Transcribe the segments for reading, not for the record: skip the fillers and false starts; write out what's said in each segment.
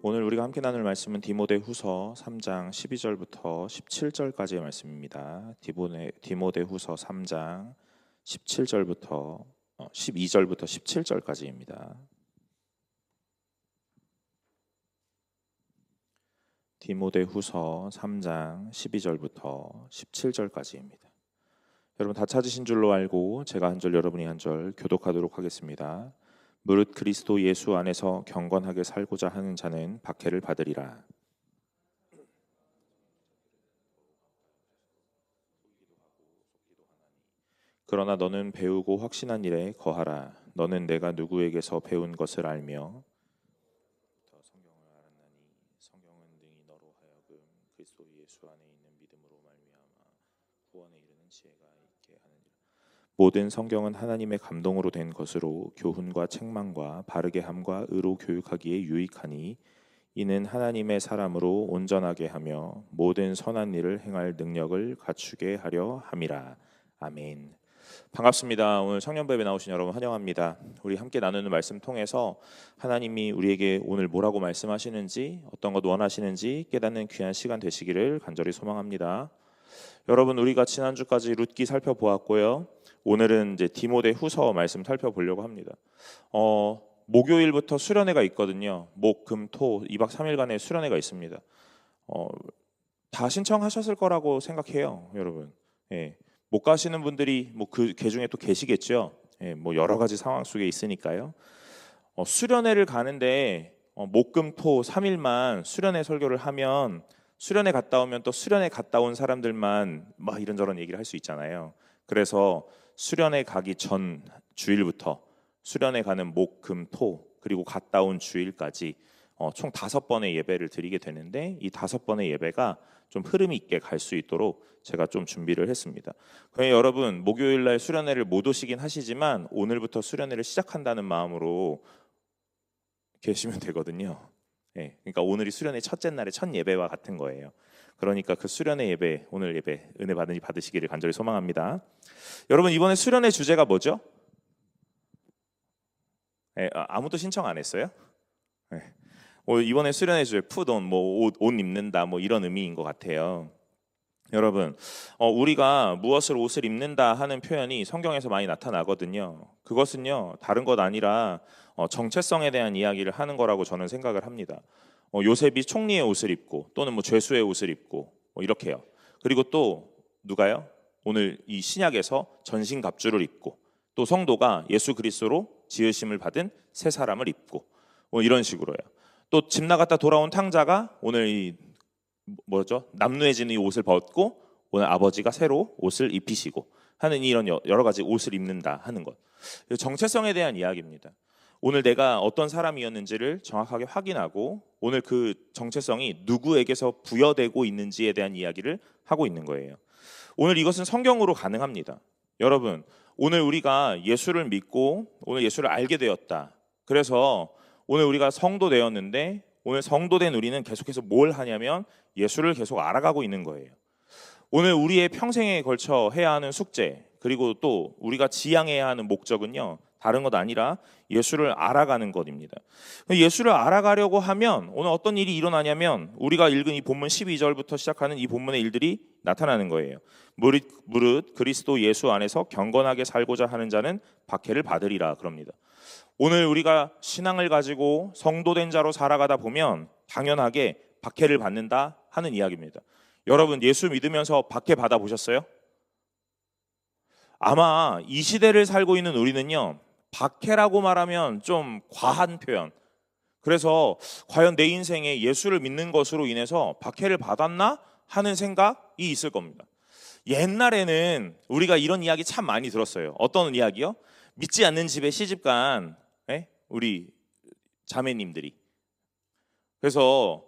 오늘 우리가 함께 나눌 말씀은 디모데후서 3장 12절부터 17절까지의 말씀입니다. 디모데후서 3장 17절부터 12절부터 17절까지입니다. 디모데후서 3장 12절부터 17절까지입니다. 여러분 다 찾으신 줄로 알고 제가 한 절 여러분이 한 절 교독하도록 하겠습니다. 무릇 그리스도 예수 안에서 경건하게 살고자 하는 자는 박해를 받으리라. 그러나 너는 배우고 확신한 일에 거하라. 너는 내가 누구에게서 배운 것을 알며 더 성경을 알았나니 성경은 능히 너로 하여금 그리스도 예수 안에 있는 믿음으로 말미암아 구원에 이르는 지혜가 있게 하느니라. 모든 성경은 하나님의 감동으로 된 것으로 교훈과 책망과 바르게 함과 의로 교육하기에 유익하니 이는 하나님의 사람으로 온전하게 하며 모든 선한 일을 행할 능력을 갖추게 하려 함이라. 아멘. 반갑습니다. 오늘 청년배에 나오신 여러분 환영합니다. 우리 함께 나누는 말씀 통해서 하나님이 우리에게 오늘 뭐라고 말씀하시는지, 어떤 것 원하시는지 깨닫는 귀한 시간 되시기를 간절히 소망합니다. 여러분, 우리가 지난주까지 룻기 살펴보았고요. 오늘은 이제 디모데후서 말씀 살펴보려고 합니다. 목요일부터 수련회가 있거든요. 목, 금, 토 2박 3일간의 수련회가 있습니다. 다 신청하셨을 거라고 생각해요, 여러분. 예. 못 가시는 분들이 뭐 그 중에 또 계시겠죠. 예, 뭐 여러 가지 상황 속에 있으니까요. 수련회를 가는데 목, 금, 토 3일만 수련회 설교를 하면 수련회 갔다 오면 또 수련회 갔다 온 사람들만 막 이런저런 얘기를 할 수 있잖아요. 그래서 수련회 가기 전 주일부터 수련회 가는 목, 금, 토 그리고 갔다 온 주일까지 총 5번의 예배를 드리게 되는데 이 5번의 예배가 좀 흐름이 있게 갈 수 있도록 제가 좀 준비를 했습니다. 그러니까 여러분 목요일 날 수련회를 못 오시긴 하시지만 오늘부터 수련회를 시작한다는 마음으로 계시면 되거든요. 네, 그러니까 오늘이 수련회 첫째 날의 첫 예배와 같은 거예요. 그러니까 그 수련회 예배, 오늘 예배 은혜 받으시기를 간절히 소망합니다. 여러분 이번에 수련회 주제가 뭐죠? 네, 아무도 신청 안 했어요? 네. 이번에 수련회 주제 푸돈 뭐 옷 입는다 뭐 이런 의미인 것 같아요. 여러분 우리가 무엇을 옷을 입는다 하는 표현이 성경에서 많이 나타나거든요. 그것은요 다른 것 아니라 정체성에 대한 이야기를 하는 거라고 저는 생각을 합니다. 요셉이 총리의 옷을 입고 또는 뭐 죄수의 옷을 입고 뭐 이렇게요. 그리고 또 누가요? 오늘 이 신약에서 전신갑주를 입고 또 성도가 예수 그리스도로 지으심을 받은 새 사람을 입고 뭐 이런 식으로요. 또 집 나갔다 돌아온 탕자가 오늘 이 남루해지는 이 옷을 벗고 오늘 아버지가 새로 옷을 입히시고 하는 이런 여러 가지 옷을 입는다 하는 것. 정체성에 대한 이야기입니다. 오늘 내가 어떤 사람이었는지를 정확하게 확인하고 오늘 그 정체성이 누구에게서 부여되고 있는지에 대한 이야기를 하고 있는 거예요. 오늘 이것은 성경으로 가능합니다. 여러분, 오늘 우리가 예수를 믿고 오늘 예수를 알게 되었다. 그래서 오늘 우리가 성도 되었는데 오늘 성도된 우리는 계속해서 뭘 하냐면 예수를 계속 알아가고 있는 거예요. 오늘 우리의 평생에 걸쳐 해야 하는 숙제 그리고 또 우리가 지향해야 하는 목적은요 다른 것 아니라 예수를 알아가는 것입니다. 예수를 알아가려고 하면 오늘 어떤 일이 일어나냐면 우리가 읽은 이 본문 12절부터 시작하는 이 본문의 일들이 나타나는 거예요. 무릇 그리스도 예수 안에서 경건하게 살고자 하는 자는 박해를 받으리라 그럽니다. 오늘 우리가 신앙을 가지고 성도된 자로 살아가다 보면 당연하게 박해를 받는다 하는 이야기입니다. 여러분 예수 믿으면서 박해 받아 보셨어요? 아마 이 시대를 살고 있는 우리는요 박해라고 말하면 좀 과한 표현. 그래서 과연 내 인생에 예수를 믿는 것으로 인해서 박해를 받았나 하는 생각이 있을 겁니다. 옛날에는 우리가 이런 이야기 참 많이 들었어요. 어떤 이야기요? 믿지 않는 집에 시집간 우리 자매님들이 그래서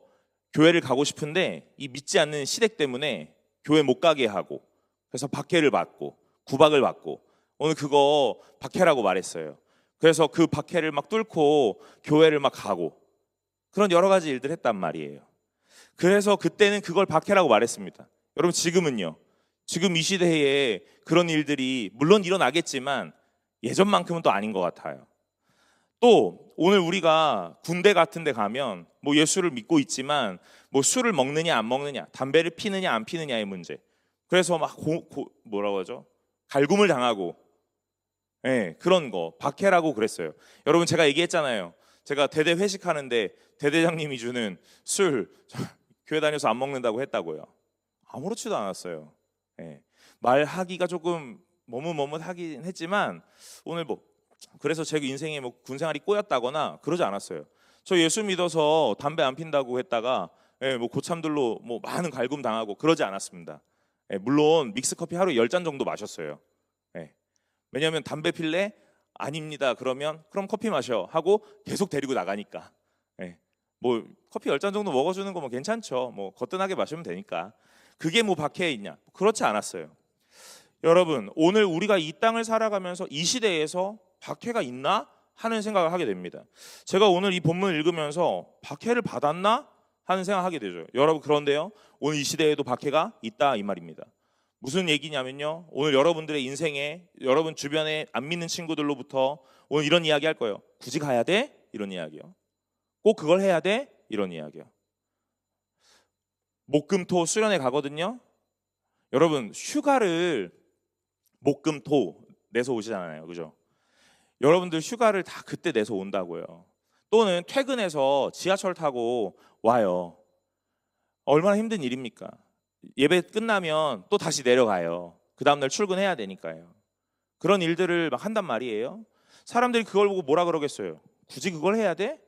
교회를 가고 싶은데 이 믿지 않는 시댁 때문에 교회 못 가게 하고 그래서 박해를 받고 구박을 받고 오늘 그거 박해라고 말했어요. 그래서 그 박해를 막 뚫고 교회를 막 가고 그런 여러 가지 일들 했단 말이에요. 그래서 그때는 그걸 박해라고 말했습니다. 여러분 지금은요. 지금 이 시대에 그런 일들이 물론 일어나겠지만 예전만큼은 또 아닌 것 같아요. 또 오늘 우리가 군대 같은 데 가면 뭐 예수를 믿고 있지만 뭐 술을 먹느냐 안 먹느냐, 담배를 피느냐 안 피느냐의 문제. 그래서 막 뭐라고 하죠? 갈굼을 당하고, 예, 그런 거 박해라고 그랬어요. 여러분, 제가 얘기했잖아요. 제가 대대 회식하는데 대대장님이 주는 술 교회 다녀서 안 먹는다고 했다고요. 아무렇지도 않았어요. 예, 말하기가 조금 머뭇머뭇하긴 했지만 오늘 뭐 그래서 제 인생에 뭐 군생활이 꼬였다거나 그러지 않았어요. 저 예수 믿어서 담배 안 핀다고 했다가, 예, 뭐 고참들로 뭐 많은 갈굼 당하고 그러지 않았습니다. 예, 물론 믹스커피 하루에 10잔 정도 마셨어요. 예, 왜냐하면 담배 필래? 아닙니다. 그러면 그럼 커피 마셔 하고 계속 데리고 나가니까. 예, 뭐 커피 10잔 정도 먹어주는 거 뭐 괜찮죠. 뭐 거뜬하게 마시면 되니까. 그게 뭐 박해에 있냐? 그렇지 않았어요. 여러분, 오늘 우리가 이 땅을 살아가면서 이 시대에서 박해가 있나 하는 생각을 하게 됩니다. 제가 오늘 이 본문을 읽으면서 박해를 받았나 하는 생각을 하게 되죠. 여러분, 그런데요, 오늘 이 시대에도 박해가 있다 이 말입니다. 무슨 얘기냐면요, 오늘 여러분들의 인생에 여러분 주변에 안 믿는 친구들로부터 오늘 이런 이야기 할 거예요. 굳이 가야 돼? 이런 이야기요. 꼭 그걸 해야 돼? 이런 이야기요. 목금토 수련회 가거든요. 여러분, 휴가를 목금토 내서 오시잖아요, 그죠? 여러분들 휴가를 다 그때 내서 온다고요. 또는 퇴근해서 지하철 타고 와요. 얼마나 힘든 일입니까? 예배 끝나면 또 다시 내려가요. 그 다음날 출근해야 되니까요. 그런 일들을 막 한단 말이에요. 사람들이 그걸 보고 뭐라 그러겠어요? 굳이 그걸 해야 돼?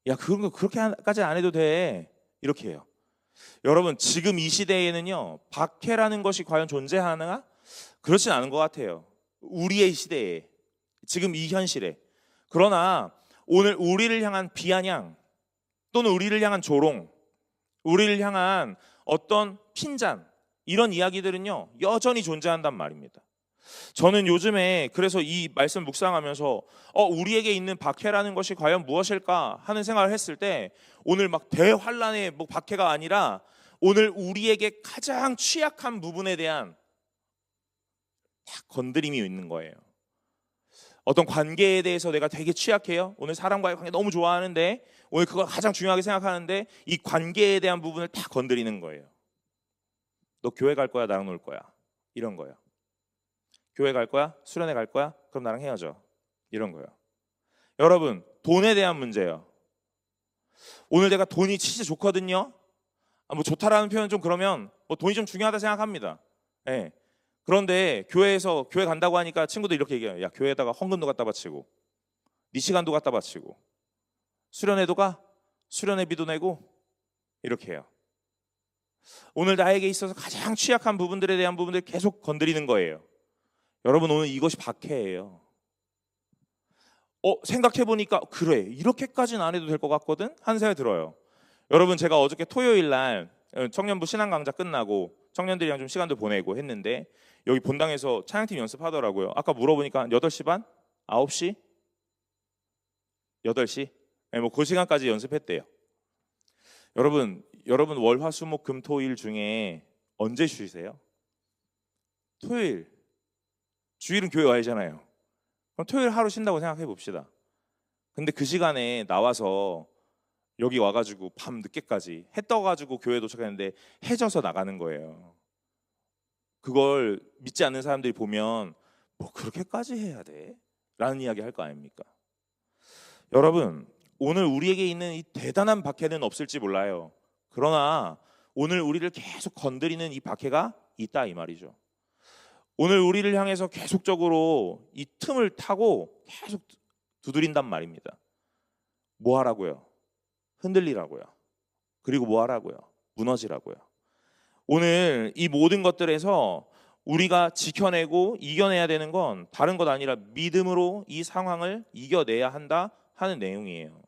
야, 그런 거 그렇게까지 안 해도 돼. 이렇게 해요. 여러분, 지금 이 시대에는요, 박해라는 것이 과연 존재하나? 그렇진 않은 것 같아요. 우리의 시대에, 지금 이 현실에. 그러나 오늘 우리를 향한 비아냥 또는 우리를 향한 조롱, 우리를 향한 어떤 핀잔, 이런 이야기들은요 여전히 존재한단 말입니다. 저는 요즘에 그래서 이 말씀 묵상하면서 우리에게 있는 박해라는 것이 과연 무엇일까 하는 생각을 했을 때, 오늘 막 대환란의 뭐 박해가 아니라 오늘 우리에게 가장 취약한 부분에 대한 딱 건드림이 있는 거예요. 어떤 관계에 대해서 내가 되게 취약해요. 오늘 사람과의 관계 너무 좋아하는데 오늘 그걸 가장 중요하게 생각하는데 이 관계에 대한 부분을 딱 건드리는 거예요. 너 교회 갈 거야? 나랑 놀 거야? 이런 거예요. 교회 갈 거야? 수련회 갈 거야? 그럼 나랑 헤어져. 이런 거예요. 여러분, 돈에 대한 문제예요. 오늘 내가 돈이 진짜 좋거든요. 뭐 좋다라는 표현 좀 그러면 뭐 돈이 좀 중요하다 생각합니다. 예. 그런데 교회에서 교회 간다고 하니까 친구들 이렇게 얘기해요. 야, 교회에다가 헌금도 갖다 바치고 네 시간도 갖다 바치고 수련회도 가? 수련회비도 내고 이렇게 해요. 오늘 나에게 있어서 가장 취약한 부분들에 대한 부분들 계속 건드리는 거예요. 여러분, 오늘 이것이 박해예요. 생각해보니까 그래, 이렇게까지는 안 해도 될 것 같거든? 하는 생각이 들어요. 여러분, 제가 어저께 토요일 날 청년부 신앙 강좌 끝나고 청년들이랑 좀 시간도 보내고 했는데 여기 본당에서 찬양팀 연습하더라고요. 아까 물어보니까 한 8시 반? 9시? 8시? 네, 뭐 그 시간까지 연습했대요. 여러분 월, 화, 수, 목, 금, 토, 일 중에 언제 쉬세요? 토요일. 주일은 교회 와야잖아요. 그럼 토요일 하루 쉰다고 생각해 봅시다. 근데 그 시간에 나와서 여기 와가지고 밤 늦게까지 해 떠가지고 교회 도착했는데 해져서 나가는 거예요. 그걸 믿지 않는 사람들이 보면 뭐 그렇게까지 해야 돼? 라는 이야기 할 거 아닙니까? 여러분, 오늘 우리에게 있는 이 대단한 박해는 없을지 몰라요. 그러나 오늘 우리를 계속 건드리는 이 박해가 있다 이 말이죠. 오늘 우리를 향해서 계속적으로 이 틈을 타고 계속 두드린단 말입니다. 뭐 하라고요? 흔들리라고요. 그리고 뭐 하라고요? 무너지라고요. 오늘 이 모든 것들에서 우리가 지켜내고 이겨내야 되는 건 다른 것 아니라 믿음으로 이 상황을 이겨내야 한다 하는 내용이에요.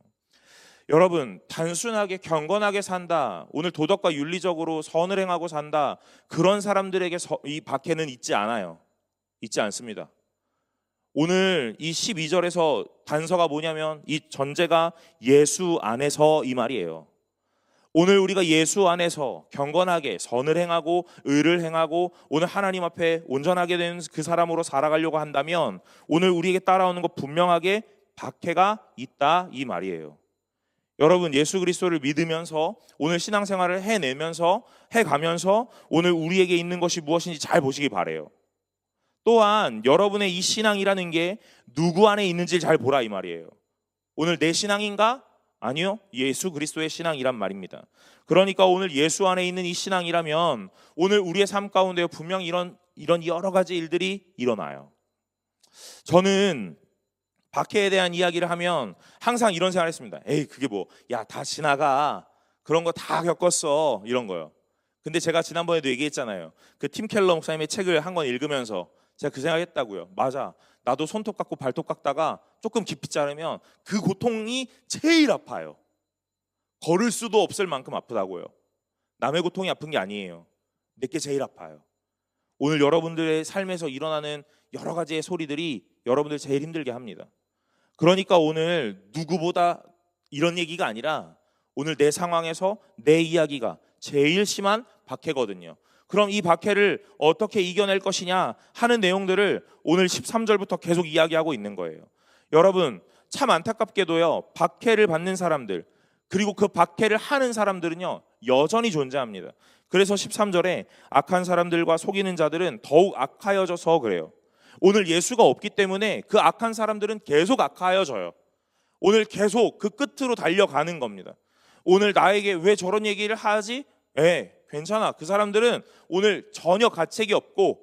여러분, 단순하게 경건하게 산다, 오늘 도덕과 윤리적으로 선을 행하고 산다, 그런 사람들에게 이 박해는 있지 않아요. 있지 않습니다. 오늘 이 12절에서 단서가 뭐냐면 이 전제가 예수 안에서 이 말이에요. 오늘 우리가 예수 안에서 경건하게 선을 행하고 의를 행하고 오늘 하나님 앞에 온전하게 된 그 사람으로 살아가려고 한다면 오늘 우리에게 따라오는 거 분명하게 박해가 있다 이 말이에요. 여러분, 예수 그리스도를 믿으면서 오늘 신앙생활을 해내면서 해가면서 오늘 우리에게 있는 것이 무엇인지 잘 보시기 바라요. 또한 여러분의 이 신앙이라는 게 누구 안에 있는지 잘 보라 이 말이에요. 오늘 내 신앙인가? 아니요, 예수 그리스도의 신앙이란 말입니다. 그러니까 오늘 예수 안에 있는 이 신앙이라면 오늘 우리의 삶 가운데 분명 이런 여러 가지 일들이 일어나요. 저는 박해에 대한 이야기를 하면 항상 이런 생각을 했습니다. 에이, 그게 뭐, 야, 다 지나가. 그런 거 다 겪었어. 이런 거요. 근데 제가 지난번에도 얘기했잖아요. 그 팀 켈러 목사님의 책을 한 권 읽으면서 제가 그 생각했다고요. 맞아. 나도 손톱 깎고 발톱 깎다가 조금 깊이 자르면 그 고통이 제일 아파요. 걸을 수도 없을 만큼 아프다고요. 남의 고통이 아픈 게 아니에요. 내게 제일 아파요. 오늘 여러분들의 삶에서 일어나는 여러 가지의 소리들이 여러분들 제일 힘들게 합니다. 그러니까 오늘 누구보다 이런 얘기가 아니라 오늘 내 상황에서 내 이야기가 제일 심한 박해거든요. 그럼 이 박해를 어떻게 이겨낼 것이냐 하는 내용들을 오늘 13절부터 계속 이야기하고 있는 거예요. 여러분, 참 안타깝게도요, 박해를 받는 사람들 그리고 그 박해를 하는 사람들은요 여전히 존재합니다. 그래서 13절에 악한 사람들과 속이는 자들은 더욱 악하여져서 그래요. 오늘 예수가 없기 때문에 그 악한 사람들은 계속 악하여져요. 오늘 계속 그 끝으로 달려가는 겁니다. 오늘 나에게 왜 저런 얘기를 하지? 괜찮아. 그 사람들은 오늘 전혀 가책이 없고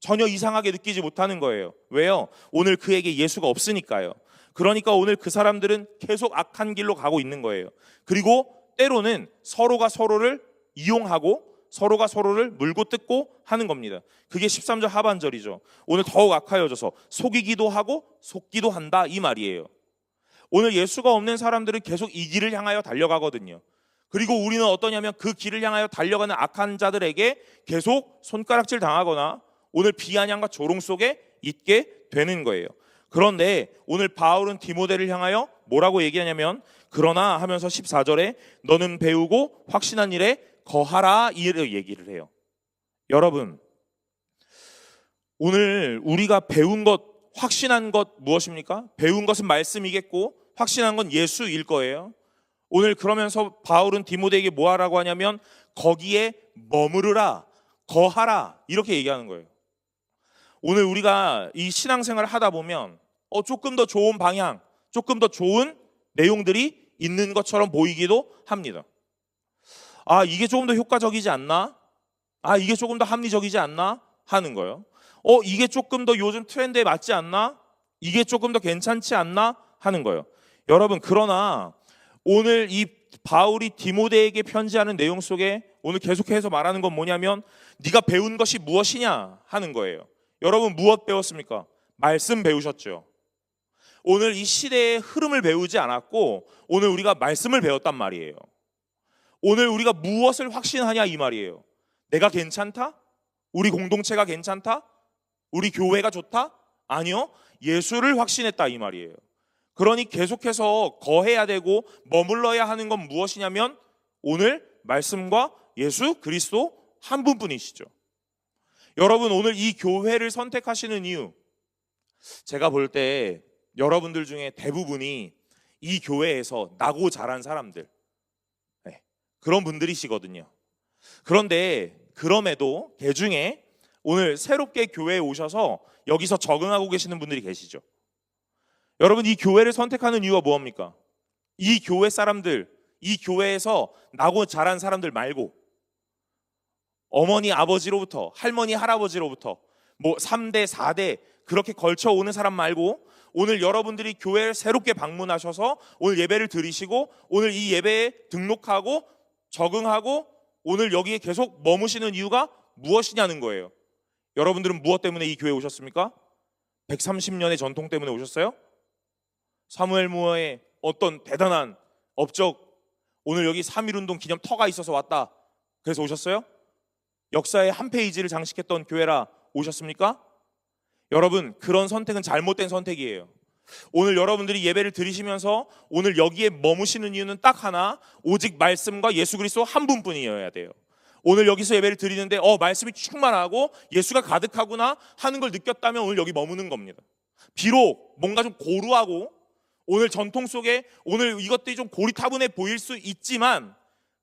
전혀 이상하게 느끼지 못하는 거예요. 왜요? 오늘 그에게 예수가 없으니까요. 그러니까 오늘 그 사람들은 계속 악한 길로 가고 있는 거예요. 그리고 때로는 서로가 서로를 이용하고 서로가 서로를 물고 뜯고 하는 겁니다. 그게 13절 하반절이죠. 오늘 더욱 악하여져서 속이기도 하고 속기도 한다 이 말이에요. 오늘 예수가 없는 사람들은 계속 이 길을 향하여 달려가거든요. 그리고 우리는 어떠냐면 그 길을 향하여 달려가는 악한 자들에게 계속 손가락질 당하거나 오늘 비아냥과 조롱 속에 있게 되는 거예요. 그런데 오늘 바울은 디모데를 향하여 뭐라고 얘기하냐면 그러나 하면서 14절에 너는 배우고 확신한 일에 거하라 이를 얘기를 해요. 여러분, 오늘 우리가 배운 것, 확신한 것 무엇입니까? 배운 것은 말씀이겠고 확신한 건 예수일 거예요. 오늘 그러면서 바울은 디모데에게 뭐 하라고 하냐면 거기에 머무르라, 거하라 이렇게 얘기하는 거예요. 오늘 우리가 이 신앙생활을 하다 보면 조금 더 좋은 방향, 조금 더 좋은 내용들이 있는 것처럼 보이기도 합니다. 이게 조금 더 효과적이지 않나? 이게 조금 더 합리적이지 않나? 하는 거예요. 이게 조금 더 요즘 트렌드에 맞지 않나? 이게 조금 더 괜찮지 않나? 하는 거예요. 여러분, 그러나 오늘 이 바울이 디모데에게 편지하는 내용 속에 오늘 계속해서 말하는 건 뭐냐면 네가 배운 것이 무엇이냐 하는 거예요. 여러분, 무엇 배웠습니까? 말씀 배우셨죠. 오늘 이 시대의 흐름을 배우지 않았고 오늘 우리가 말씀을 배웠단 말이에요. 오늘 우리가 무엇을 확신하냐 이 말이에요. 내가 괜찮다? 우리 공동체가 괜찮다? 우리 교회가 좋다? 아니요, 예수를 확신했다 이 말이에요. 그러니 계속해서 거해야 되고 머물러야 하는 건 무엇이냐면 오늘 말씀과 예수 그리스도 한 분뿐이시죠. 여러분, 오늘 이 교회를 선택하시는 이유, 제가 볼 때 여러분들 중에 대부분이 이 교회에서 나고 자란 사람들, 그런 분들이시거든요. 그런데 그럼에도 그 중에 오늘 새롭게 교회에 오셔서 여기서 적응하고 계시는 분들이 계시죠. 여러분, 이 교회를 선택하는 이유가 뭐합니까? 이 교회 사람들, 이 교회에서 나고 자란 사람들 말고 어머니 아버지로부터 할머니 할아버지로부터 3대 4대 그렇게 걸쳐오는 사람 말고 오늘 여러분들이 교회를 새롭게 방문하셔서 오늘 예배를 드리시고 오늘 이 예배에 등록하고 적응하고 오늘 여기에 계속 머무시는 이유가 무엇이냐는 거예요. 여러분들은 무엇 때문에 이 교회에 오셨습니까? 130년의 전통 때문에 오셨어요? 사무엘 무어의 어떤 대단한 업적, 오늘 여기 3.1운동 기념 터가 있어서 왔다, 그래서 오셨어요? 역사의 한 페이지를 장식했던 교회라 오셨습니까? 여러분, 그런 선택은 잘못된 선택이에요. 오늘 여러분들이 예배를 드리시면서 오늘 여기에 머무시는 이유는 딱 하나, 오직 말씀과 예수 그리스도 한 분뿐이어야 돼요. 오늘 여기서 예배를 드리는데 말씀이 충만하고 예수가 가득하구나 하는 걸 느꼈다면 오늘 여기 머무는 겁니다. 비록 뭔가 좀 고루하고 오늘 전통 속에 오늘 이것들이 좀 고리타분해 보일 수 있지만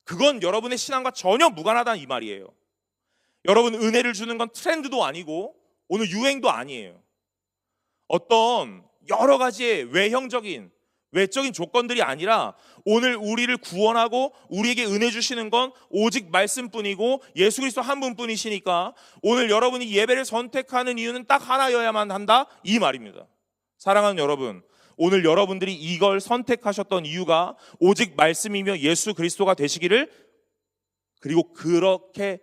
그건 여러분의 신앙과 전혀 무관하다는 이 말이에요. 여러분, 은혜를 주는 건 트렌드도 아니고 오늘 유행도 아니에요. 어떤 여러 가지의 외적인 조건들이 아니라 오늘 우리를 구원하고 우리에게 은혜 주시는 건 오직 말씀뿐이고 예수 그리스도 한 분뿐이시니까 오늘 여러분이 예배를 선택하는 이유는 딱 하나여야만 한다, 이 말입니다. 사랑하는 여러분, 오늘 여러분들이 이걸 선택하셨던 이유가 오직 말씀이며 예수 그리스도가 되시기를, 그리고 그렇게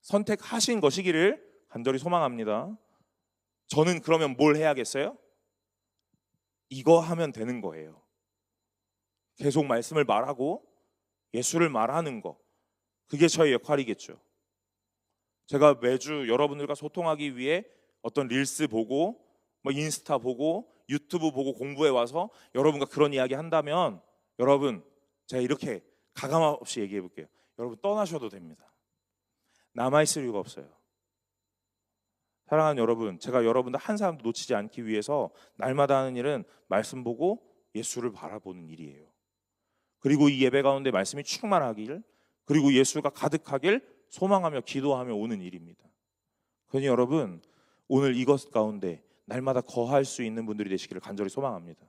선택하신 것이기를 간절히 소망합니다. 저는 그러면 뭘 해야겠어요? 이거 하면 되는 거예요. 계속 말씀을 말하고 예수를 말하는 거, 그게 저의 역할이겠죠. 제가 매주 여러분들과 소통하기 위해 어떤 릴스 보고 인스타 보고 유튜브 보고 공부해 와서 여러분과 그런 이야기 한다면, 여러분, 제가 이렇게 가감없이 얘기해 볼게요. 여러분, 떠나셔도 됩니다. 남아있을 이유가 없어요. 사랑하는 여러분, 제가 여러분들 한 사람도 놓치지 않기 위해서 날마다 하는 일은 말씀 보고 예수를 바라보는 일이에요. 그리고 이 예배 가운데 말씀이 충만하길, 그리고 예수가 가득하길 소망하며 기도하며 오는 일입니다. 그러니 여러분, 오늘 이것 가운데 날마다 거할 수 있는 분들이 되시기를 간절히 소망합니다.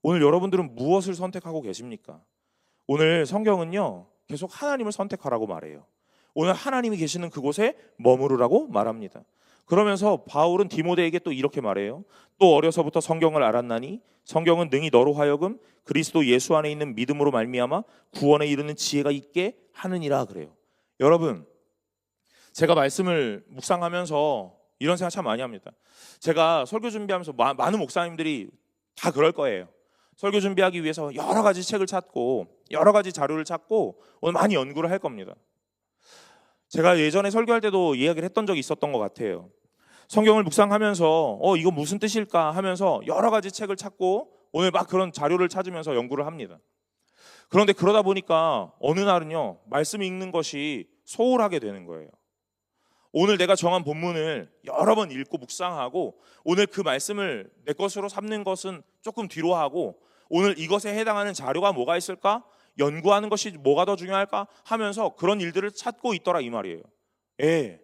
오늘 여러분들은 무엇을 선택하고 계십니까? 오늘 성경은요, 계속 하나님을 선택하라고 말해요. 오늘 하나님이 계시는 그곳에 머무르라고 말합니다. 그러면서 바울은 디모데에게 또 이렇게 말해요. 또 어려서부터 성경을 알았나니 성경은 능히 너로 하여금 그리스도 예수 안에 있는 믿음으로 말미암아 구원에 이르는 지혜가 있게 하느니라 그래요. 여러분, 제가 말씀을 묵상하면서 이런 생각 참 많이 합니다. 제가 설교 준비하면서 많은 목사님들이 다 그럴 거예요. 설교 준비하기 위해서 여러 가지 책을 찾고 여러 가지 자료를 찾고 오늘 많이 연구를 할 겁니다. 제가 예전에 설교할 때도 이야기를 했던 적이 있었던 것 같아요. 성경을 묵상하면서 이거 무슨 뜻일까 하면서 여러 가지 책을 찾고 오늘 막 그런 자료를 찾으면서 연구를 합니다. 그런데 그러다 보니까 어느 날은요, 말씀 읽는 것이 소홀하게 되는 거예요. 오늘 내가 정한 본문을 여러 번 읽고 묵상하고 오늘 그 말씀을 내 것으로 삼는 것은 조금 뒤로 하고 오늘 이것에 해당하는 자료가 뭐가 있을까? 연구하는 것이 뭐가 더 중요할까? 하면서 그런 일들을 찾고 있더라, 이 말이에요. 예,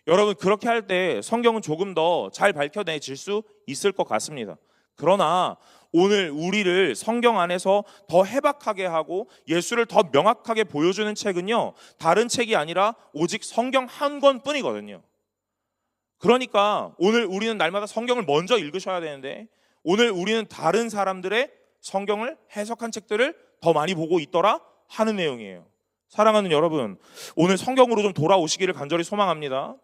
여러분, 그렇게 할 때 성경은 조금 더 잘 밝혀내질 수 있을 것 같습니다. 그러나 오늘 우리를 성경 안에서 더 해박하게 하고 예수를 더 명확하게 보여주는 책은요, 다른 책이 아니라 오직 성경 한 권뿐이거든요. 그러니까 오늘 우리는 날마다 성경을 먼저 읽으셔야 되는데 오늘 우리는 다른 사람들의 성경을 해석한 책들을 더 많이 보고 있더라 하는 내용이에요. 사랑하는 여러분, 오늘 성경으로 좀 돌아오시기를 간절히 소망합니다.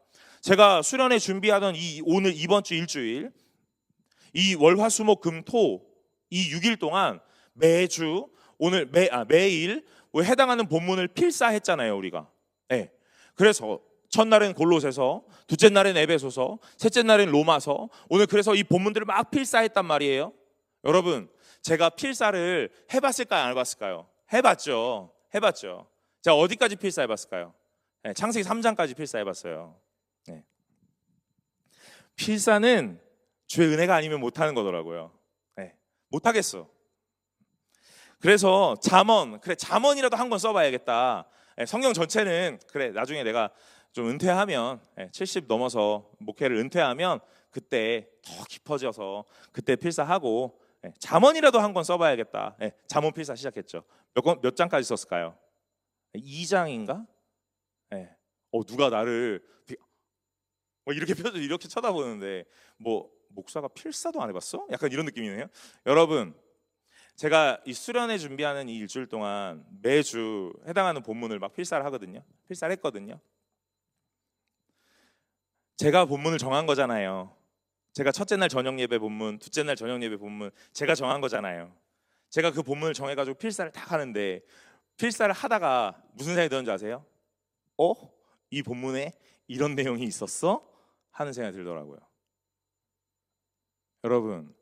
제가 수련회 준비하던 오늘 이번 주 일주일, 이 월화수목금토 이 6일 동안 매주 오늘 매일 해당하는 본문을 필사했잖아요, 우리가. 네. 그래서 첫날은 골로새서, 둘째 날은 에베소서, 셋째 날은 로마서. 오늘 그래서 이 본문들을 막 필사했단 말이에요. 여러분, 제가 필사를 해봤을까요, 안 해봤을까요? 해봤죠. 제가 어디까지 필사해봤을까요? 네, 창세기 3장까지 필사해봤어요. 네. 필사는 주의 은혜가 아니면 못하는 거더라고요. 네, 못하겠어. 그래서 잠언이라도 한 권 써봐야겠다. 네, 성경 전체는 그래, 나중에 내가 좀 은퇴하면 70 넘어서 목회를 은퇴하면 그때 더 깊어져서 그때 필사하고 잠언이라도 한 권 써봐야겠다. 잠언 필사 시작했죠. 몇 장까지 썼을까요? 2장인가? 누가 나를 이렇게 쳐다보는데 목사가 필사도 안 해봤어? 약간 이런 느낌이네요. 여러분, 제가 이 수련회 준비하는 이 일주일 동안 매주 해당하는 본문을 막 필사를 하거든요. 필사를 했거든요. 제가 본문을 정한 거잖아요. 제가 첫째 날 저녁 예배 본문, 둘째 날 저녁 예배 본문 제가 정한 거잖아요. 제가 그 본문을 정해가지고 필사를 딱 하는데 필사를 하다가 무슨 생각이 드는지 아세요? 이 본문에 이런 내용이 있었어? 하는 생각이 들더라고요. 여러분,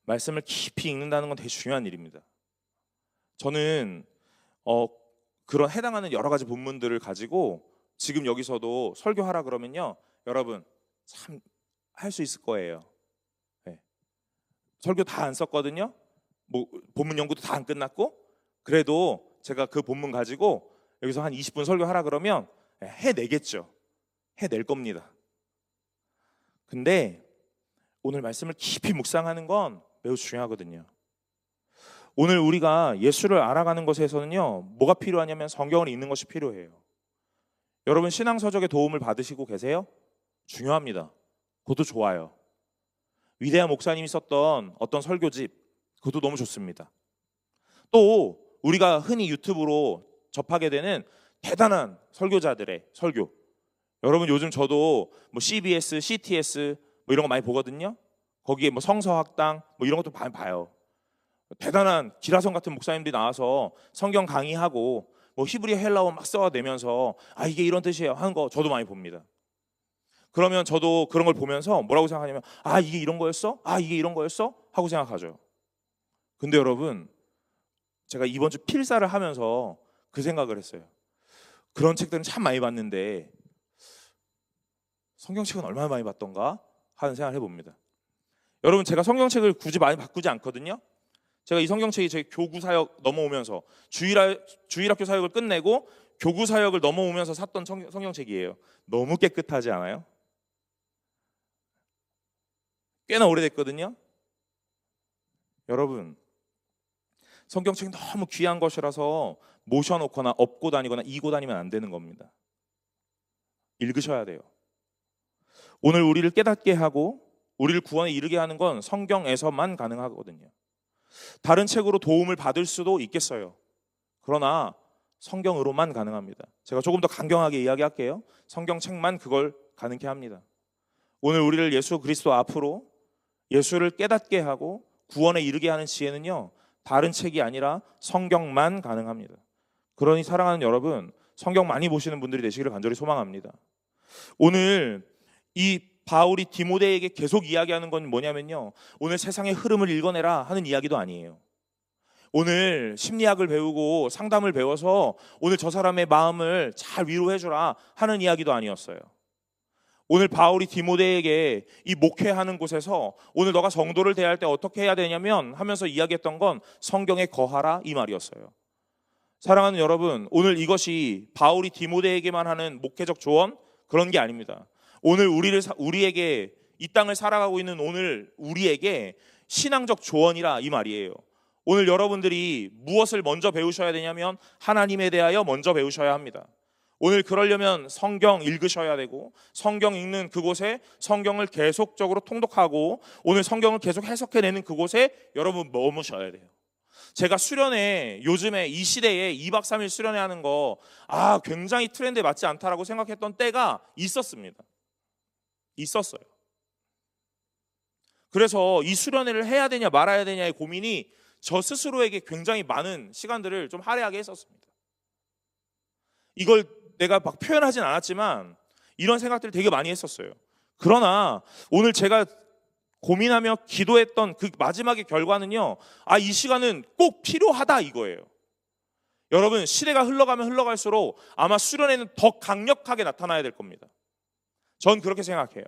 말씀을 깊이 읽는다는 건 되게 중요한 일입니다. 저는 그런 해당하는 여러 가지 본문들을 가지고 지금 여기서도 설교하라 그러면요, 여러분 참 할 수 있을 거예요. 설교 다 안 썼거든요. 뭐 본문 연구도 다 안 끝났고 그래도 제가 그 본문 가지고 여기서 한 20분 설교하라 그러면 해내겠죠. 해낼 겁니다. 근데 오늘 말씀을 깊이 묵상하는 건 매우 중요하거든요. 오늘 우리가 예수를 알아가는 것에서는요, 뭐가 필요하냐면 성경을 읽는 것이 필요해요. 여러분 신앙서적의 도움을 받으시고 계세요? 중요합니다. 그것도 좋아요. 위대한 목사님이 썼던 어떤 설교집, 그것도 너무 좋습니다. 또 우리가 흔히 유튜브로 접하게 되는 대단한 설교자들의 설교. 여러분 요즘 저도 뭐 CBS, CTS 뭐 이런 거 많이 보거든요. 거기에 뭐 성서학당 뭐 이런 것도 많이 봐요. 대단한 기라성 같은 목사님들이 나와서 성경 강의하고 뭐 히브리 헬라어 막 써내면서 이게 이런 뜻이에요 하는 거 저도 많이 봅니다. 그러면 저도 그런 걸 보면서 뭐라고 생각하냐면 이게 이런 거였어? 이게 이런 거였어? 하고 생각하죠. 근데 여러분 제가 이번 주 필사를 하면서 그 생각을 했어요. 그런 책들은 참 많이 봤는데 성경책은 얼마나 많이 봤던가 하는 생각을 해봅니다. 여러분 제가 성경책을 굳이 많이 바꾸지 않거든요. 제가 이 성경책이 제 교구 사역 넘어오면서 주일학교 사역을 끝내고 교구 사역을 넘어오면서 샀던 성경책이에요. 너무 깨끗하지 않아요? 꽤나 오래됐거든요. 여러분 성경책이 너무 귀한 것이라서 모셔놓거나 업고 다니거나 이고 다니면 안 되는 겁니다. 읽으셔야 돼요. 오늘 우리를 깨닫게 하고 우리를 구원에 이르게 하는 건 성경에서만 가능하거든요. 다른 책으로 도움을 받을 수도 있겠어요. 그러나 성경으로만 가능합니다. 제가 조금 더 강경하게 이야기할게요. 성경책만 그걸 가능케 합니다. 오늘 우리를 예수 그리스도 앞으로 예수를 깨닫게 하고 구원에 이르게 하는 지혜는요, 다른 책이 아니라 성경만 가능합니다. 그러니 사랑하는 여러분, 성경 많이 보시는 분들이 되시기를 간절히 소망합니다. 오늘 이 바울이 디모데에게 계속 이야기하는 건 뭐냐면요, 오늘 세상의 흐름을 읽어내라 하는 이야기도 아니에요. 오늘 심리학을 배우고 상담을 배워서 오늘 저 사람의 마음을 잘 위로해주라 하는 이야기도 아니었어요. 오늘 바울이 디모데에게 이 목회하는 곳에서 오늘 너가 성도를 대할 때 어떻게 해야 되냐면 하면서 이야기했던 건 성경에 거하라 이 말이었어요. 사랑하는 여러분, 오늘 이것이 바울이 디모데에게만 하는 목회적 조언 그런 게 아닙니다. 오늘 우리에게 이 땅을 살아가고 있는 오늘 우리에게 신앙적 조언이라 이 말이에요. 오늘 여러분들이 무엇을 먼저 배우셔야 되냐면 하나님에 대하여 먼저 배우셔야 합니다. 오늘 그러려면 성경 읽으셔야 되고 성경 읽는 그곳에 성경을 계속적으로 통독하고 오늘 성경을 계속 해석해내는 그곳에 여러분 머무셔야 돼요. 제가 수련회 요즘에 이 시대에 2박 3일 수련회 하는 거 굉장히 트렌드에 맞지 않다라고 생각했던 때가 있었어요. 그래서 이 수련회를 해야 되냐 말아야 되냐의 고민이 저 스스로에게 굉장히 많은 시간들을 좀 할애하게 했었습니다. 이걸 내가 막 표현하진 않았지만 이런 생각들을 되게 많이 했었어요. 그러나 오늘 제가 고민하며 기도했던 그 마지막의 결과는요, 이 시간은 꼭 필요하다 이거예요. 여러분 시대가 흘러가면 흘러갈수록 아마 수련회는 더 강력하게 나타나야 될 겁니다. 전 그렇게 생각해요.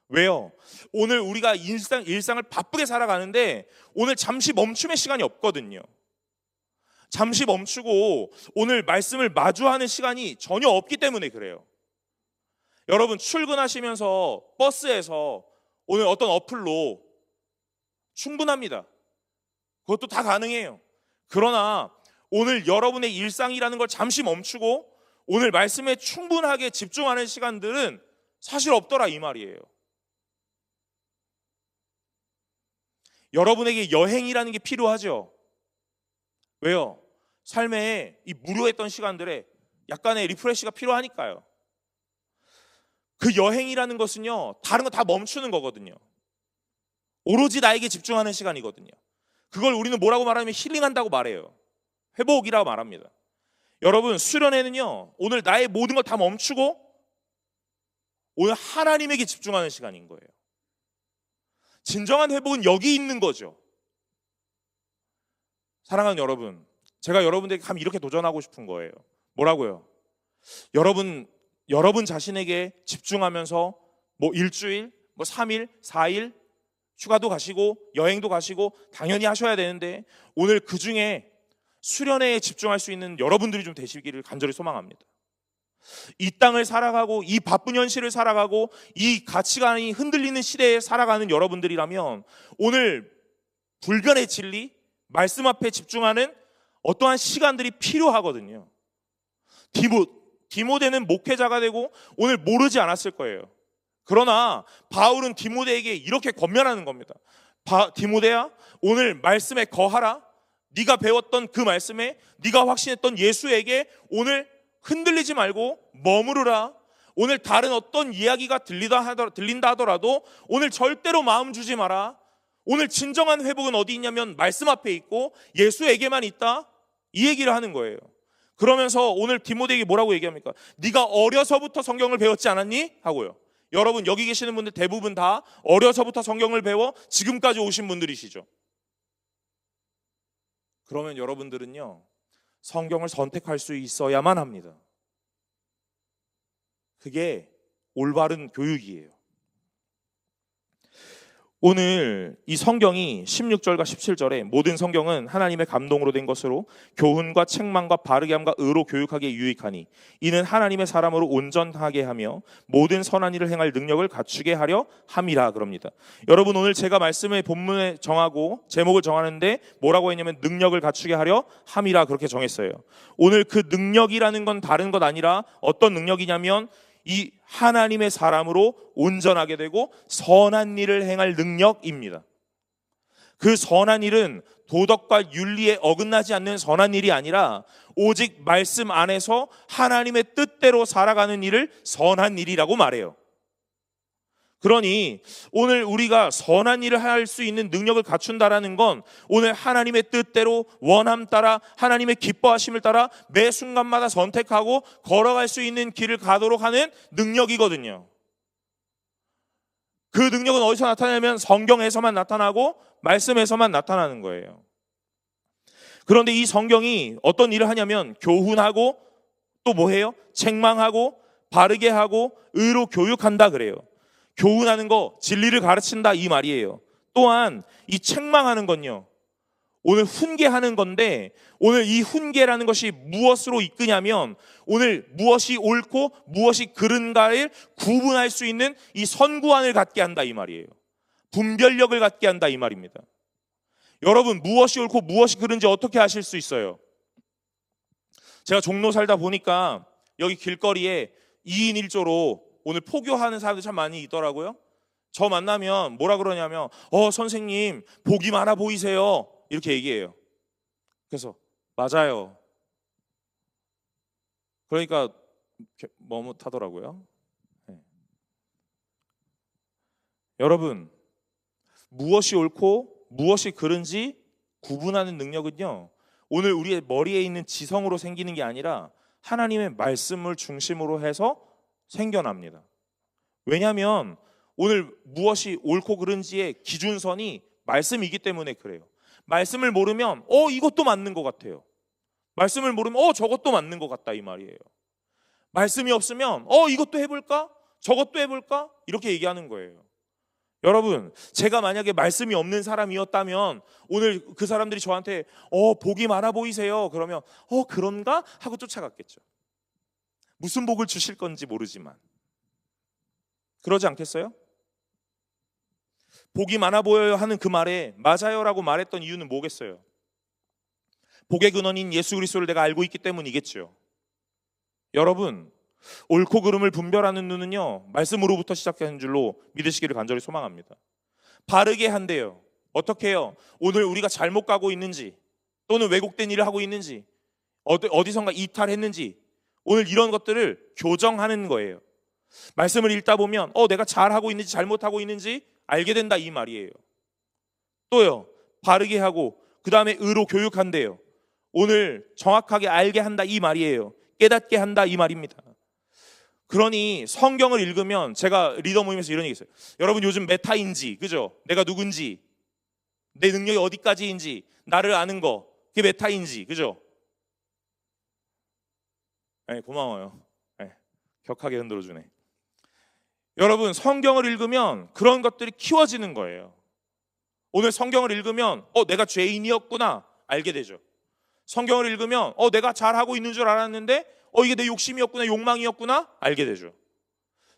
왜요? 오늘 우리가 일상을 바쁘게 살아가는데 오늘 잠시 멈춤의 시간이 없거든요. 잠시 멈추고 오늘 말씀을 마주하는 시간이 전혀 없기 때문에 그래요. 여러분 출근하시면서 버스에서 오늘 어떤 어플로 충분합니다. 그것도 다 가능해요. 그러나 오늘 여러분의 일상이라는 걸 잠시 멈추고 오늘 말씀에 충분하게 집중하는 시간들은 사실 없더라 이 말이에요. 여러분에게 여행이라는 게 필요하죠. 왜요? 삶에 이 무료했던 시간들에 약간의 리프레시가 필요하니까요. 그 여행이라는 것은요, 다른 거 다 멈추는 거거든요. 오로지 나에게 집중하는 시간이거든요. 그걸 우리는 뭐라고 말하냐면 힐링한다고 말해요. 회복이라고 말합니다. 여러분 수련회는요, 오늘 나의 모든 걸 다 멈추고 오늘 하나님에게 집중하는 시간인 거예요. 진정한 회복은 여기 있는 거죠. 사랑하는 여러분, 제가 여러분들에게 감히 이렇게 도전하고 싶은 거예요. 뭐라고요? 여러분 자신에게 집중하면서 뭐 일주일, 뭐 3일, 4일 휴가도 가시고 여행도 가시고 당연히 하셔야 되는데 오늘 그 중에 수련회에 집중할 수 있는 여러분들이 좀 되시기를 간절히 소망합니다. 이 땅을 살아가고 이 바쁜 현실을 살아가고 이 가치관이 흔들리는 시대에 살아가는 여러분들이라면 오늘 불변의 진리, 말씀 앞에 집중하는 어떠한 시간들이 필요하거든요. 디모데는 목회자가 되고 오늘 모르지 않았을 거예요. 그러나 바울은 디모데에게 이렇게 권면하는 겁니다. 디모데야, 오늘 말씀에 거하라. 네가 배웠던 그 말씀에, 네가 확신했던 예수에게 오늘 흔들리지 말고 머무르라. 오늘 다른 어떤 이야기가 들린다 하더라도 오늘 절대로 마음 주지 마라. 오늘 진정한 회복은 어디 있냐면 말씀 앞에 있고 예수에게만 있다. 이 얘기를 하는 거예요. 그러면서 오늘 디모데에게 뭐라고 얘기합니까? 네가 어려서부터 성경을 배웠지 않았니? 하고요. 여러분 여기 계시는 분들 대부분 다 어려서부터 성경을 배워 지금까지 오신 분들이시죠. 그러면 여러분들은요, 성경을 선택할 수 있어야만 합니다. 그게 올바른 교육이에요. 오늘 이 성경이 16절과 17절에 모든 성경은 하나님의 감동으로 된 것으로 교훈과 책망과 바르게 함과 의로 교육하기에 유익하니 이는 하나님의 사람으로 온전하게 하며 모든 선한 일을 행할 능력을 갖추게 하려 함이라 그럽니다. 여러분 오늘 제가 말씀의 본문에 정하고 제목을 정하는데 뭐라고 했냐면 능력을 갖추게 하려 함이라 그렇게 정했어요. 오늘 그 능력이라는 건 다른 것 아니라 어떤 능력이냐면 이 하나님의 사람으로 온전하게 되고 선한 일을 행할 능력입니다. 그 선한 일은 도덕과 윤리에 어긋나지 않는 선한 일이 아니라 오직 말씀 안에서 하나님의 뜻대로 살아가는 일을 선한 일이라고 말해요. 그러니 오늘 우리가 선한 일을 할 수 있는 능력을 갖춘다라는 건 오늘 하나님의 뜻대로 원함 따라 하나님의 기뻐하심을 따라 매 순간마다 선택하고 걸어갈 수 있는 길을 가도록 하는 능력이거든요. 그 능력은 어디서 나타나냐면 성경에서만 나타나고 말씀에서만 나타나는 거예요. 그런데 이 성경이 어떤 일을 하냐면 교훈하고 또 뭐해요? 책망하고 바르게 하고 의로 교육한다 그래요. 교훈하는 거 진리를 가르친다 이 말이에요. 또한 이 책망하는 건요, 오늘 훈계하는 건데 오늘 이 훈계라는 것이 무엇으로 이끄냐면 오늘 무엇이 옳고 무엇이 그른가를 구분할 수 있는 이 선구안을 갖게 한다 이 말이에요. 분별력을 갖게 한다 이 말입니다. 여러분 무엇이 옳고 무엇이 그른지 어떻게 아실 수 있어요? 제가 종로 살다 보니까 여기 길거리에 2인 1조로 오늘 포교하는 사람들 참 많이 있더라고요. 저 만나면 뭐라 그러냐면 선생님 복이 많아 보이세요 이렇게 얘기해요. 그래서 맞아요. 그러니까 머뭇하더라고요. 네. 여러분 무엇이 옳고 무엇이 그른지 구분하는 능력은요 오늘 우리의 머리에 있는 지성으로 생기는 게 아니라 하나님의 말씀을 중심으로 해서 생겨납니다. 왜냐하면 오늘 무엇이 옳고 그른지의 기준선이 말씀이기 때문에 그래요. 말씀을 모르면 이것도 맞는 것 같아요. 말씀을 모르면 저것도 맞는 것 같다 이 말이에요. 말씀이 없으면 이것도 해볼까? 저것도 해볼까? 이렇게 얘기하는 거예요. 여러분 제가 만약에 말씀이 없는 사람이었다면 오늘 그 사람들이 저한테 복이 많아 보이세요 그러면 그런가? 하고 쫓아갔겠죠. 무슨 복을 주실 건지 모르지만 그러지 않겠어요? 복이 많아 보여요 하는 그 말에 맞아요라고 말했던 이유는 뭐겠어요? 복의 근원인 예수 그리스도를 내가 알고 있기 때문이겠죠. 여러분 옳고 그름을 분별하는 눈은요 말씀으로부터 시작하는 줄로 믿으시기를 간절히 소망합니다. 바르게 한대요. 어떻게 해요? 오늘 우리가 잘못 가고 있는지 또는 왜곡된 일을 하고 있는지 어디선가 이탈했는지 오늘 이런 것들을 교정하는 거예요. 말씀을 읽다 보면 내가 잘하고 있는지 잘못하고 있는지 알게 된다 이 말이에요. 또요 바르게 하고 그 다음에 의로 교육한대요. 오늘 정확하게 알게 한다 이 말이에요. 깨닫게 한다 이 말입니다. 그러니 성경을 읽으면 제가 리더 모임에서 이런 얘기 했어요. 여러분 요즘 메타인지 그죠? 내가 누군지 내 능력이 어디까지인지 나를 아는 거 그게 메타인지 그죠? 네, 고마워요. 네, 격하게 흔들어주네. 여러분 성경을 읽으면 그런 것들이 키워지는 거예요. 오늘 성경을 읽으면 내가 죄인이었구나 알게 되죠. 성경을 읽으면 내가 잘하고 있는 줄 알았는데 이게 내 욕심이었구나, 욕망이었구나 알게 되죠.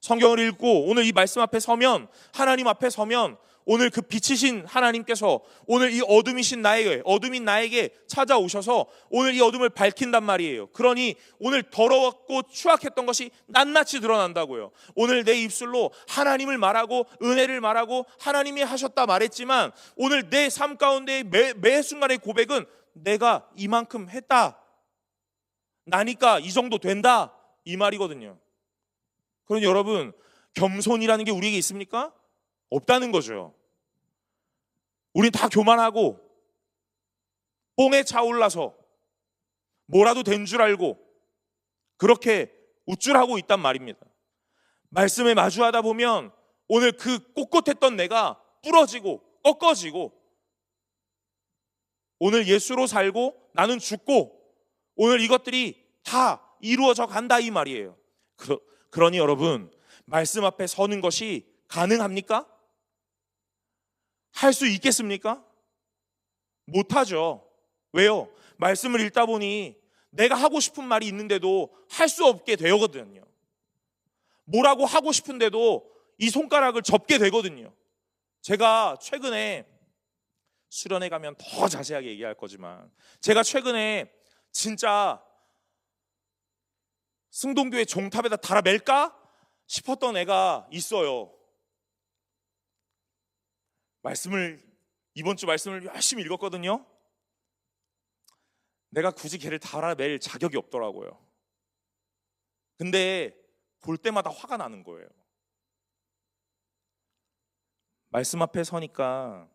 성경을 읽고 오늘 이 말씀 앞에 서면, 하나님 앞에 서면 오늘 그 빛이신 하나님께서 오늘 이 어둠인 나에게 찾아오셔서 오늘 이 어둠을 밝힌단 말이에요. 그러니 오늘 더러웠고 추악했던 것이 낱낱이 드러난다고요. 오늘 내 입술로 하나님을 말하고 은혜를 말하고 하나님이 하셨다 말했지만 오늘 내 삶 가운데 매 순간의 고백은 내가 이만큼 했다, 나니까 이 정도 된다, 이 말이거든요. 그러니 여러분, 겸손이라는 게 우리에게 있습니까? 없다는 거죠. 우린 다 교만하고 뽕에 차올라서 뭐라도 된 줄 알고 그렇게 우쭐하고 있단 말입니다. 말씀에 마주하다 보면 오늘 그 꼿꼿했던 내가 부러지고 꺾어지고, 오늘 예수로 살고 나는 죽고, 오늘 이것들이 다 이루어져 간다 이 말이에요. 그러니 여러분, 말씀 앞에 서는 것이 가능합니까? 할 수 있겠습니까? 못하죠. 왜요? 말씀을 읽다 보니 내가 하고 싶은 말이 있는데도 할 수 없게 되거든요. 뭐라고 하고 싶은데도 이 손가락을 접게 되거든요. 제가 최근에, 수련회 가면 더 자세하게 얘기할 거지만, 제가 최근에 진짜 승동교회 종탑에다 달아맬까 싶었던 애가 있어요. 이번 주 말씀을 열심히 읽었거든요. 내가 굳이 걔를 달아맬 자격이 없더라고요. 근데 볼 때마다 화가 나는 거예요. 말씀 앞에 서니까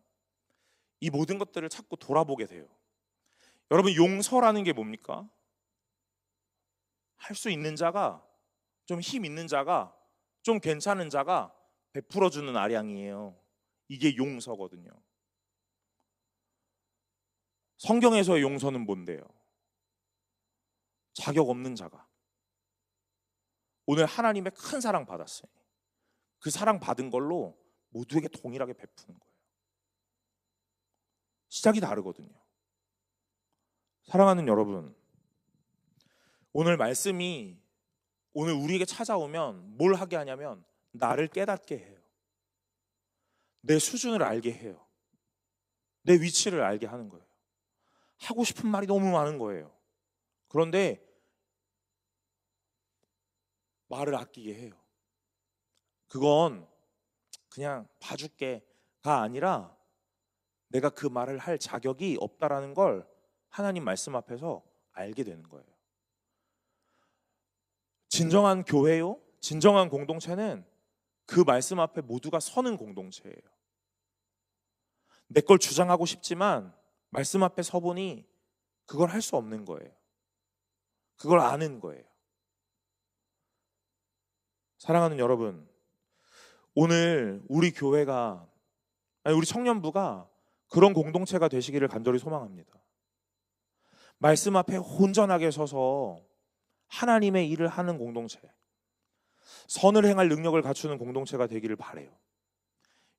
이 모든 것들을 자꾸 돌아보게 돼요. 여러분, 용서라는 게 뭡니까? 할 수 있는 자가, 좀 힘 있는 자가, 좀 괜찮은 자가 베풀어주는 아량이에요. 이게 용서거든요. 성경에서의 용서는 뭔데요? 자격 없는 자가 오늘 하나님의 큰 사랑 받았어요. 그 사랑 받은 걸로 모두에게 동일하게 베푸는 거예요. 시작이 다르거든요. 사랑하는 여러분, 오늘 말씀이 오늘 우리에게 찾아오면 뭘 하게 하냐면 나를 깨닫게 해요. 내 수준을 알게 해요. 내 위치를 알게 하는 거예요. 하고 싶은 말이 너무 많은 거예요. 그런데 말을 아끼게 해요. 그건 그냥 봐줄게가 아니라 내가 그 말을 할 자격이 없다라는 걸 하나님 말씀 앞에서 알게 되는 거예요. 진정한 교회요, 진정한 공동체는 그 말씀 앞에 모두가 서는 공동체예요. 내 걸 주장하고 싶지만 말씀 앞에 서보니 그걸 할 수 없는 거예요. 그걸 아는 거예요. 사랑하는 여러분, 오늘 우리 교회가, 우리 청년부가 그런 공동체가 되시기를 간절히 소망합니다. 말씀 앞에 온전하게 서서 하나님의 일을 하는 공동체, 선을 행할 능력을 갖추는 공동체가 되기를 바라요.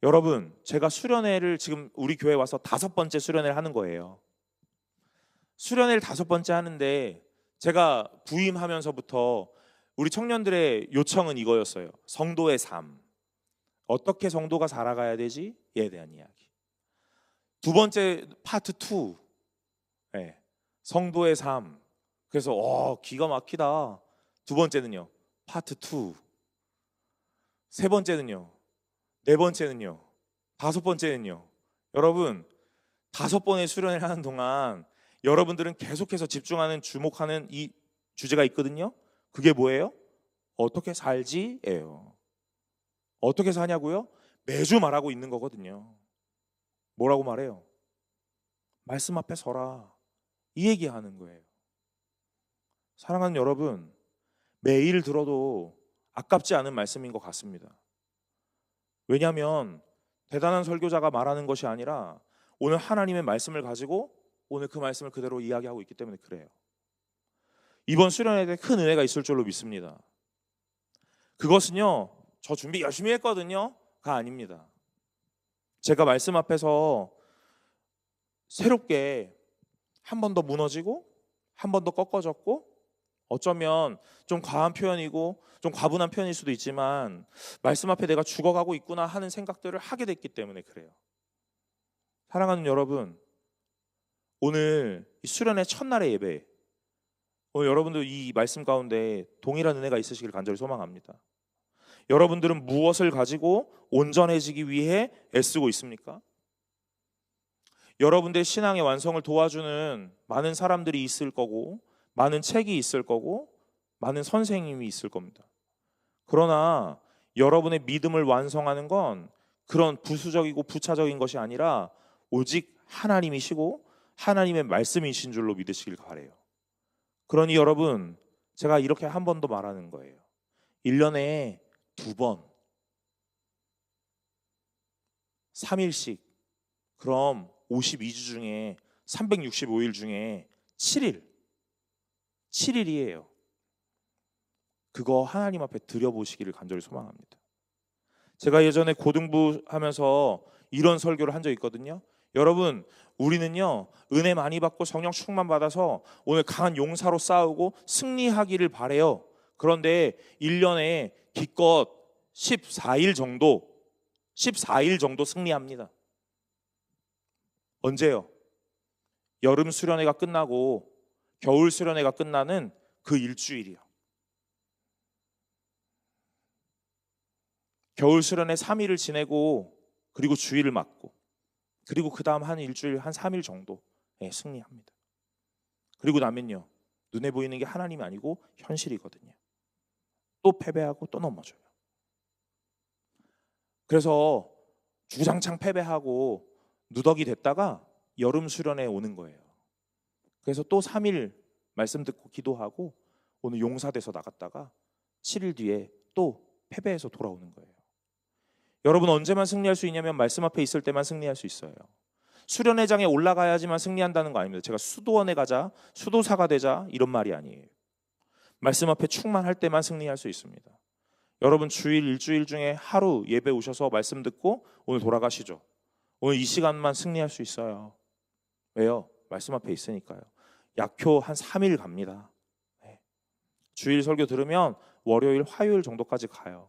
여러분, 제가 수련회를 지금 우리 교회에 와서 5번째 수련회를 하는 거예요. 수련회를 5번째 하는데 제가 부임하면서부터 우리 청년들의 요청은 이거였어요. 성도의 삶, 어떻게 성도가 살아가야 되지에 대한 이야기. 2번째 파트 2, 성도의 삶. 그래서 기가 막히다. 2번째는요, 파트 2. 3번째는요, 4번째는요, 5번째는요. 여러분, 5번의 수련회를 하는 동안 여러분들은 계속해서 집중하는, 주목하는 이 주제가 있거든요. 그게 뭐예요? 어떻게 살지예요. 어떻게 사냐고요? 매주 말하고 있는 거거든요. 뭐라고 말해요? 말씀 앞에 서라, 이 얘기하는 거예요. 사랑하는 여러분, 매일 들어도 아깝지 않은 말씀인 것 같습니다. 왜냐하면 대단한 설교자가 말하는 것이 아니라 오늘 하나님의 말씀을 가지고 오늘 그 말씀을 그대로 이야기하고 있기 때문에 그래요. 이번 수련회에 큰 은혜가 있을 줄로 믿습니다. 그것은요, 저 준비 열심히 했거든요 가 아닙니다. 제가 말씀 앞에서 새롭게 한 번 더 무너지고 한 번 더 꺾어졌고, 어쩌면 좀 과한 표현이고 좀 과분한 표현일 수도 있지만 말씀 앞에 내가 죽어가고 있구나 하는 생각들을 하게 됐기 때문에 그래요. 사랑하는 여러분, 오늘 이 수련의 첫날의 예배, 오늘 여러분들 이 말씀 가운데 동일한 은혜가 있으시길 간절히 소망합니다. 여러분들은 무엇을 가지고 온전해지기 위해 애쓰고 있습니까? 여러분들의 신앙의 완성을 도와주는 많은 사람들이 있을 거고, 많은 책이 있을 거고, 많은 선생님이 있을 겁니다. 그러나 여러분의 믿음을 완성하는 건 그런 부수적이고 부차적인 것이 아니라 오직 하나님이시고 하나님의 말씀이신 줄로 믿으시길 바라요. 그러니 여러분, 제가 이렇게 한 번 더 말하는 거예요. 1년에 2번 3일씩, 그럼 52주 중에 365일 중에 7일이에요. 그거 하나님 앞에 드려보시기를 간절히 소망합니다. 제가 예전에 고등부 하면서 이런 설교를 한 적이 있거든요. 여러분, 우리는요 은혜 많이 받고 성령 충만 받아서 오늘 강한 용사로 싸우고 승리하기를 바래요. 그런데 1년에 기껏 14일 정도 승리합니다. 언제요? 여름 수련회가 끝나고 겨울 수련회가 끝나는 그 일주일이요. 겨울 수련회 3일을 지내고 그리고 주일을 맞고 그리고 그 다음 한 일주일 한 3일 정도 승리합니다. 그리고 나면요 눈에 보이는 게 하나님이 아니고 현실이거든요. 또 패배하고 또 넘어져요. 그래서 주장창 패배하고 누더기 됐다가 여름 수련회에 오는 거예요. 그래서 또 3일 말씀 듣고 기도하고 오늘 용사돼서 나갔다가 7일 뒤에 또 패배해서 돌아오는 거예요. 여러분, 언제만 승리할 수 있냐면 말씀 앞에 있을 때만 승리할 수 있어요. 수련회장에 올라가야지만 승리한다는 거 아닙니다. 제가 수도원에 가자, 수도사가 되자 이런 말이 아니에요. 말씀 앞에 충만할 때만 승리할 수 있습니다. 여러분, 주일 일주일 중에 하루 예배 오셔서 말씀 듣고 오늘 돌아가시죠. 오늘 이 시간만 승리할 수 있어요. 왜요? 말씀 앞에 있으니까요. 약효 한 3일 갑니다. 주일 설교 들으면 월요일 화요일 정도까지 가요.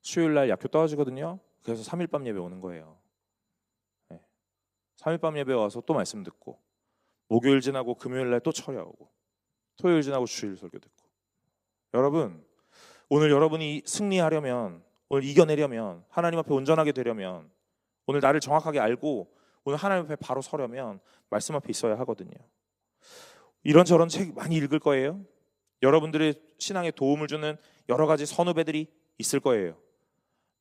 수요일 날 약효 떨어지거든요. 그래서 3일 밤 예배 오는 거예요. 3일 밤 예배 와서 또 말씀 듣고, 목요일 지나고 금요일 날 또 철야 오고, 토요일 지나고 주일 설교 듣고. 여러분, 오늘 여러분이 승리하려면, 오늘 이겨내려면, 하나님 앞에 온전하게 되려면, 오늘 나를 정확하게 알고 오늘 하나님 앞에 바로 서려면 말씀 앞에 있어야 하거든요. 이런저런 책 많이 읽을 거예요. 여러분들의 신앙에 도움을 주는 여러 가지 선후배들이 있을 거예요.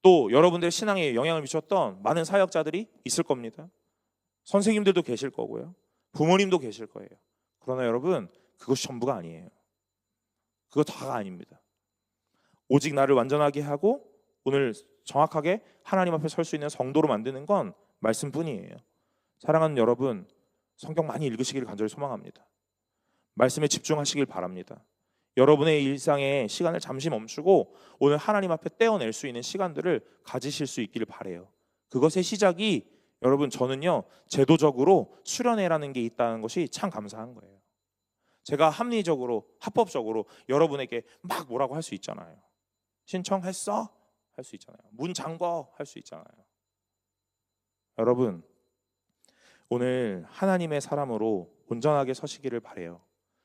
또 여러분들의 신앙에 영향을 미쳤던 많은 사역자들이 있을 겁니다. 선생님들도 계실 거고요. 부모님도 계실 거예요. 그러나 여러분, 그것이 전부가 아니에요. 그거 다가 아닙니다. 오직 나를 완전하게 하고 오늘 정확하게 하나님 앞에 설 수 있는 성도로 만드는 건 말씀뿐이에요. 사랑하는 여러분, 성경 많이 읽으시길 간절히 소망합니다. 말씀에 집중하시길 바랍니다. 여러분의 일상에 시간을 잠시 멈추고 오늘 하나님 앞에 떼어낼 수 있는 시간들을 가지실 수 있기를 바라요. 그것의 시작이 여러분, 저는요 제도적으로 수련회라는 게 있다는 것이 참 감사한 거예요. 제가 합리적으로 합법적으로 여러분에게 막 뭐라고 할 수 있잖아요. 신청했어? 할 수 있잖아요. 문 잠궈? 할 수 있잖아요. 여러분, 오늘 하나님의 사람으로 온전하게 서시기를 바라요.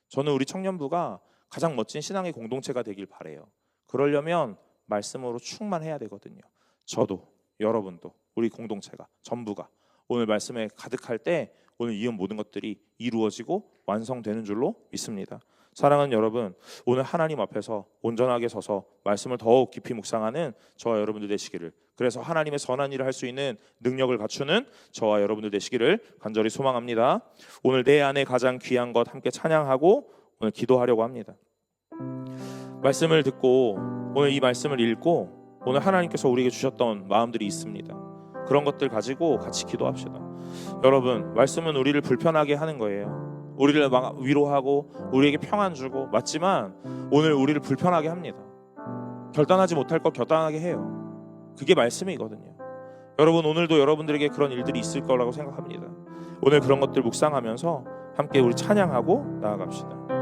저는 우리 청년부가 가장 멋진 신앙의 공동체가 되길 바라요. 그러려면 말씀으로 충만해야 되거든요. 저도 여러분도 우리 공동체가 전부가 오늘 말씀에 가득할 때 오늘 이은 모든 것들이 이루어지고 완성되는 줄로 믿습니다. 사랑하는 여러분, 오늘 하나님 앞에서 온전하게 서서 말씀을 더욱 깊이 묵상하는 저와 여러분들 되시기를, 그래서 하나님의 선한 일을 할 수 있는 능력을 갖추는 저와 여러분들 되시기를 간절히 소망합니다. 오늘 내 안에 가장 귀한 것 함께 찬양하고 오늘 기도하려고 합니다. 말씀을 듣고 오늘 이 말씀을 읽고 오늘 하나님께서 우리에게 주셨던 마음들이 있습니다. 그런 것들 가지고 같이 기도합시다. 여러분, 말씀은 우리를 불편하게 하는 거예요. 우리를 막 위로하고 우리에게 평안 주고 맞지만 오늘 우리를 불편하게 합니다. 결단하지 못할 것 결단하게 해요. 그게 말씀이거든요. 여러분, 오늘도 여러분들에게 그런 일들이 있을 거라고 생각합니다. 오늘 그런 것들 묵상하면서 함께 우리 찬양하고 나아갑시다.